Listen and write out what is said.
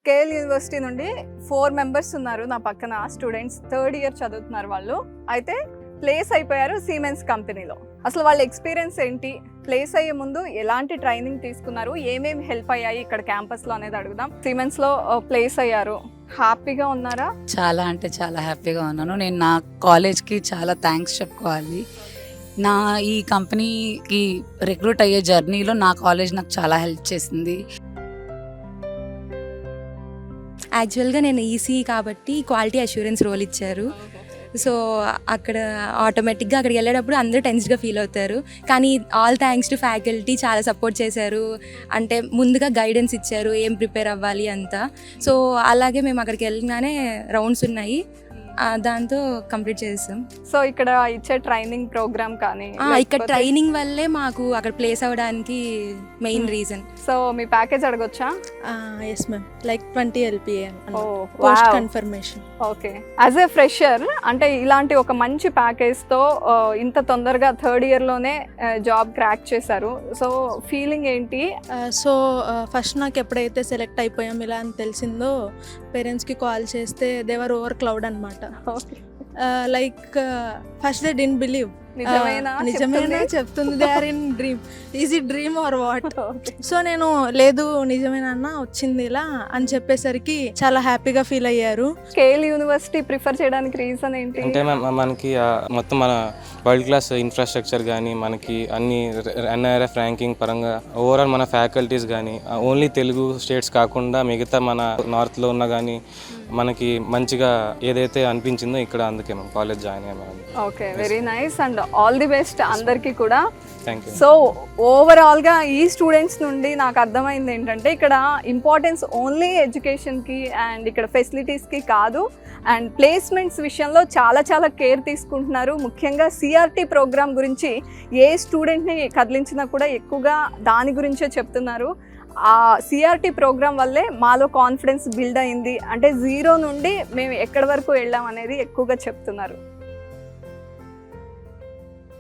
KL university నుండి 4 members ఉన్నారు నా పక్కన స్టూడెంట్స్. 3rd ఇయర్ చదువుతున్నారు వాళ్ళు. అయితే ప్లేస్ అయిపోయారు సిమెన్స్ కంపెనీలో. అసలు వాళ్ళ ఎక్స్పీరియన్స్ ఏంటి, ప్లేస్ అయ్యే ముందు ఎలాంటి ట్రైనింగ్ తీసుకున్నారు, ఏమేమి హెల్ప్ అయ్యాయి ఇక్కడ క్యాంపస్లో అనేది అడుగుదాం. సిమెన్స్లో ప్లేస్ అయ్యారు, హ్యాపీగా ఉన్నారా? చాలా అంటే చాలా హ్యాపీగా ఉన్నాను. నేను నా కాలేజ్కి చాలా థ్యాంక్స్ చెప్పుకోవాలి. నా ఈ కంపెనీకి రిక్రూట్ అయ్యే జర్నీలో నా కాలేజ్ నాకు చాలా హెల్ప్ చేసింది. యాక్చువల్గా నేను ఈసీ కాబట్టి క్వాలిటీ అష్యూరెన్స్ రోల్ ఇచ్చారు. సో అక్కడ ఆటోమేటిక్గా అక్కడికి వెళ్ళేటప్పుడు అందరూ టెన్స్డ్గా ఫీల్ అవుతారు. కానీ ఆల్ థ్యాంక్స్ టు ఫ్యాకల్టీ చాలా సపోర్ట్ చేశారు. అంటే ముందుగా గైడెన్స్ ఇచ్చారు ఏం ప్రిపేర్ అవ్వాలి అంతా. సో అలాగే మేము అక్కడికి వెళ్ళగానే రౌండ్స్ ఉన్నాయి, దాంతో కంప్లీట్ చేసాం. సో ఇక్కడ ఇచ్చే ట్రైనింగ్ ప్రోగ్రామ్ కానీ ఇక్కడ ట్రైనింగ్ వల్లే మాకు అక్కడ ప్లేస్ అవ్వడానికి మెయిన్ రీజన్. సో మీ ప్యాకేజ్ అడగొచ్చా? Yes ma'am, like 20 LPA post confirmation. Okay, as a fresher అంటే ఇలాంటి ఒక మంచి ప్యాకేజ్తో ఇంత తొందరగా 3rd ఇయర్లోనే జాబ్ క్రాక్ చేశారు. సో ఫీలింగ్ ఏంటి? సో ఫస్ట్ నాకు ఎప్పుడైతే సెలెక్ట్ అయిపోయాం ఇలా అని తెలిసిందో పేరెంట్స్కి కాల్ చేస్తే దేవర్ ఓవర్ క్లౌడ్ అనమాట. Like first they didn't believe. నిజమేనా చెప్తుంది, they are in dream, is it dream or what? So నేను లేదు నిజమేనా వచ్చింది ఇలా అని చెప్పేసరికి చాలా హ్యాపీగా ఫీల్ అయ్యారు. కేఎల్ యూనివర్సిటీ ప్రిఫర్ చేయడానికి రీజన్ ఏంటి అంటే మనకి మొత్తం మన వరల్డ్ క్లాస్ ఇన్ఫ్రాస్ట్రక్చర్ కానీ మనకి అన్ని NIRF ర్యాంకింగ్ పరంగా ఓవరాల్ మన ఫ్యాకల్టీస్ కానీ ఓన్లీ తెలుగు స్టేట్స్ కాకుండా మిగతా మన నార్త్లో ఉన్న కానీ మనకి మంచిగా ఏదైతే అనిపించిందో ఇక్కడ, అందుకే మేము కాలేజ్ జాయిన్ అయ్యాము. Okay, very nice and all the best అందరికీ కూడా. Thank you. సో ఓవరాల్గా ఈ స్టూడెంట్స్ నుండి నాకు అర్థమైంది ఏంటంటే ఇక్కడ ఇంపార్టెన్స్ ఓన్లీ ఎడ్యుకేషన్కి అండ్ ఇక్కడ ఫెసిలిటీస్కి కాదు, అండ్ ప్లేస్మెంట్స్ విషయంలో చాలా చాలా కేర్ తీసుకుంటున్నారు. ముఖ్యంగా CRT ప్రోగ్రామ్ గురించి ఏ స్టూడెంట్ని కదిలించినా కూడా ఎక్కువగా దాని గురించే చెప్తున్నారు. ఆ CRT ప్రోగ్రామ్ వల్లే మాలో కాన్ఫిడెన్స్ బిల్డ్ అయింది, అంటే 0 నుండి మేము ఎక్కడి వరకు వెళ్ళాం అనేది ఎక్కువగా చెప్తున్నారు.